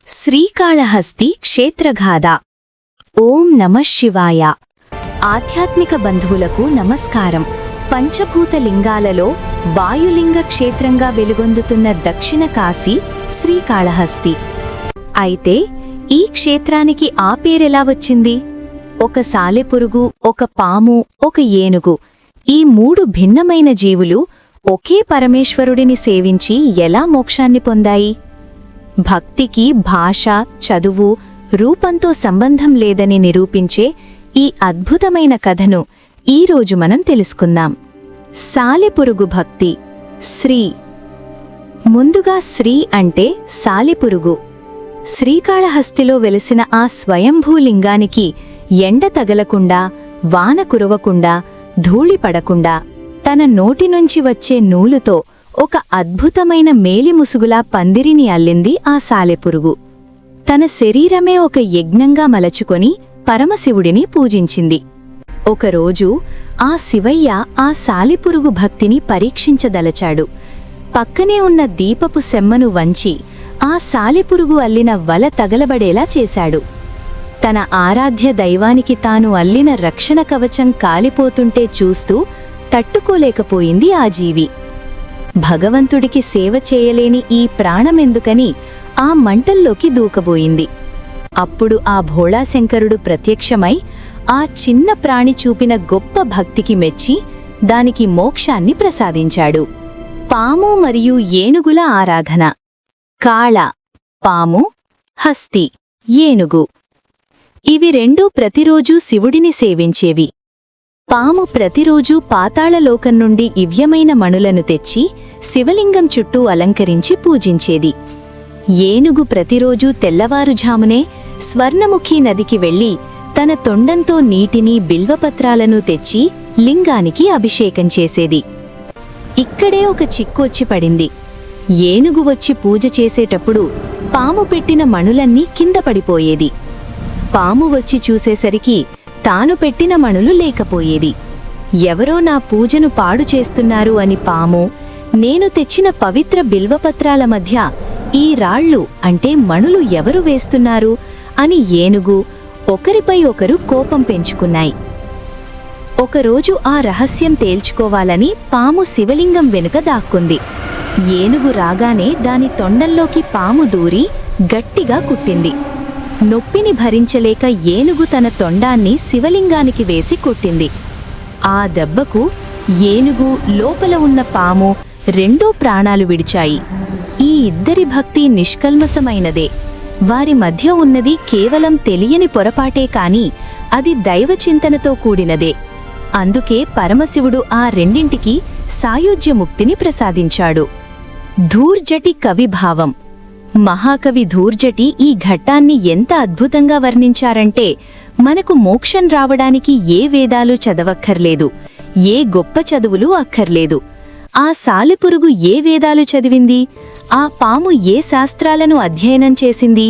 శ్రీకాళహస్తి క్షేత్రగాథ. ఓం నమః శివాయ. ఆధ్యాత్మిక బంధువులకు నమస్కారం. పంచభూత లింగాలలో వాయులింగ క్షేత్రంగా వెలుగొందుతున్న దక్షిణ కాశీ శ్రీకాళహస్తి. అయితే ఈ క్షేత్రానికి ఆ పేరెలా వచ్చింది? ఒక సాలెపురుగు, ఒక పాము, ఒక ఏనుగు, ఈ మూడు భిన్నమైన జీవులు ఒకే పరమేశ్వరుడిని సేవించి ఎలా మోక్షాన్ని పొందాయి? భక్తికి భాష, చదువు, రూపంతో సంబంధం లేదని నిరూపించే ఈ అద్భుతమైన కథను ఈరోజు మనం తెలుసుకుందాం. సాలెపురుగు భక్తి. శ్రీ. ముందుగా శ్రీ అంటే సాలెపురుగు. శ్రీకాళహస్తిలో వెలిసిన ఆ స్వయంభూలింగానికి ఎండ తగలకుండా, వాన కురవకుండా, ధూళి పడకుండా తన నోటి నుంచి వచ్చే నూలుతో ఒక అద్భుతమైన మేలిముసుగులా పందిరిని అల్లింది ఆ సాలెపురుగు. తన శరీరమే ఒక యజ్ఞంగా మలచుకొని పరమశివుడిని పూజించింది. ఒకరోజు ఆ శివయ్య ఆ సాలెపురుగు భక్తిని పరీక్షించదలచాడు. పక్కనే ఉన్న దీపపు సెమ్మను వంచి ఆ సాలెపురుగు అల్లిన వల తగలబడేలా చేశాడు. తన ఆరాధ్య దైవానికి తాను అల్లిన రక్షణ కవచం కాలిపోతుంటే చూస్తూ తట్టుకోలేకపోయింది ఆ జీవి. భగవంతుడికి సేవ చేయలేని ఈ ప్రాణమెందుకని ఆ మంటల్లోకి దూకబోయింది. అప్పుడు ఆ భోళాశంకరుడు ప్రత్యక్షమై ఆ చిన్న ప్రాణి చూపిన గొప్ప భక్తికి మెచ్చి దానికి మోక్షాన్ని ప్రసాదించాడు. పాము మరియు ఏనుగుల ఆరాధన. కాళ పాము, హస్తి ఏనుగు. ఇవి రెండూ ప్రతిరోజూ శివుడిని సేవించేవి. పాము ప్రతిరోజూ పాతాళలోకం నుండి ఇవ్యమైన మణులను తెచ్చి శివలింగం చుట్టూ అలంకరించి పూజించేది. ఏనుగు ప్రతిరోజూ తెల్లవారుఝామునే స్వర్ణముఖి నదికి వెళ్లి తన తొండంతో నీటిని, బిల్వపత్రాలను తెచ్చి లింగానికి అభిషేకం చేసేది. ఇక్కడే ఒక చిక్కొచ్చి పడింది. ఏనుగు వచ్చి పూజ చేసేటప్పుడు పాము పెట్టిన మణులన్నీ కింద పడిపోయేది. పాము వచ్చి చూసేసరికి తాను పెట్టిన మణులు లేకపోయేది. ఎవరో నా పూజను పాడు చేస్తున్నారు అని పాము, నేను తెచ్చిన పవిత్ర బిల్వపత్రాల మధ్య ఈ రాళ్ళు అంటే మణులు ఎవరు వేస్తున్నారు అని ఏనుగు ఒకరిపై ఒకరు కోపం పెంచుకున్నాయి. ఒకరోజు ఆ రహస్యం తేల్చుకోవాలని పాము శివలింగం వెనుక దాక్కుంది. ఏనుగు రాగానే దాని తొండంలోకి పాము దూరి గట్టిగా కుట్టింది. నొప్పిని భరించలేక ఏనుగు తన తొండాన్ని శివలింగానికి వేసి కొట్టింది. ఆ దెబ్బకు ఏనుగు, లోపల ఉన్న పాము రెండూ ప్రాణాలు విడిచాయి. ఈ ఇద్దరి భక్తి నిష్కల్మసమైనదే. వారి మధ్య ఉన్నది కేవలం తెలియని పొరపాటే కాని అది దైవచింతనతో కూడినదే. అందుకే పరమశివుడు ఆ రెండింటికి సాయుజ్యముక్తిని ప్రసాదించాడు. ధూర్జటి కవిభావం. మహాకవి ధూర్జటి ఈ ఘట్టాన్ని ఎంత అద్భుతంగా వర్ణించారంటే, మనకు మోక్షం రావడానికి ఏ వేదాలు చదవక్కర్లేదు, ఏ గొప్ప చదువులు అక్కర్లేదు. ఆ సాలెపురుగు ఏ వేదాలు చదివింది? ఆ పాము ఏ శాస్త్రాలను అధ్యయనం చేసింది?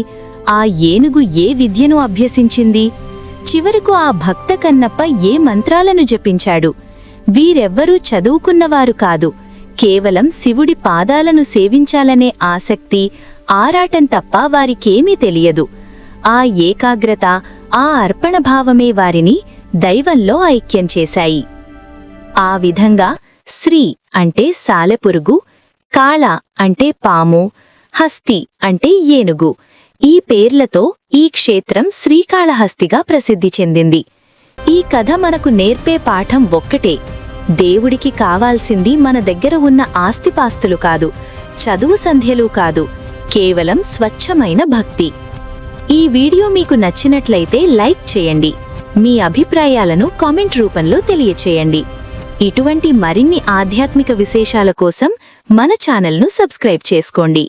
ఆ ఏనుగు ఏ విద్యను అభ్యసించింది? చివరకు ఆ భక్త కన్నప్ప ఏ మంత్రాలను జపించాడు? వీరెవ్వరూ చదువుకున్నవారు కాదు. కేవలం శివుడి పాదాలను సేవించాలనే ఆసక్తి, ఆరాటం తప్ప వారికేమీ తెలియదు. ఆ ఏకాగ్రత, ఆ అర్పణభావమే వారిని దైవంలో ఐక్యం చేశాయి. ఆ విధంగా శ్రీ అంటే సాలెపురుగు, కాళ అంటే పాము, హస్తి అంటే ఏనుగు, ఈ పేర్లతో ఈ క్షేత్రం శ్రీకాళహస్తిగా ప్రసిద్ధి చెందింది. ఈ కథ మనకు నేర్పే పాఠం ఒక్కటే: దేవుడికి కావాల్సింది మన దగ్గర ఉన్న ఆస్తిపాస్తులు కాదు, చదువు సంధ్యలు కాదు, కేవలం స్వచ్ఛమైన భక్తి. ఈ వీడియో మీకు నచ్చినట్లయితే లైక్ చేయండి. మీ అభిప్రాయాలను కామెంట్ రూపంలో తెలియచేయండి. ఇటువంటి మరిన్ని ఆధ్యాత్మిక విశేషాల కోసం మన ఛానల్ను సబ్స్క్రైబ్ చేసుకోండి.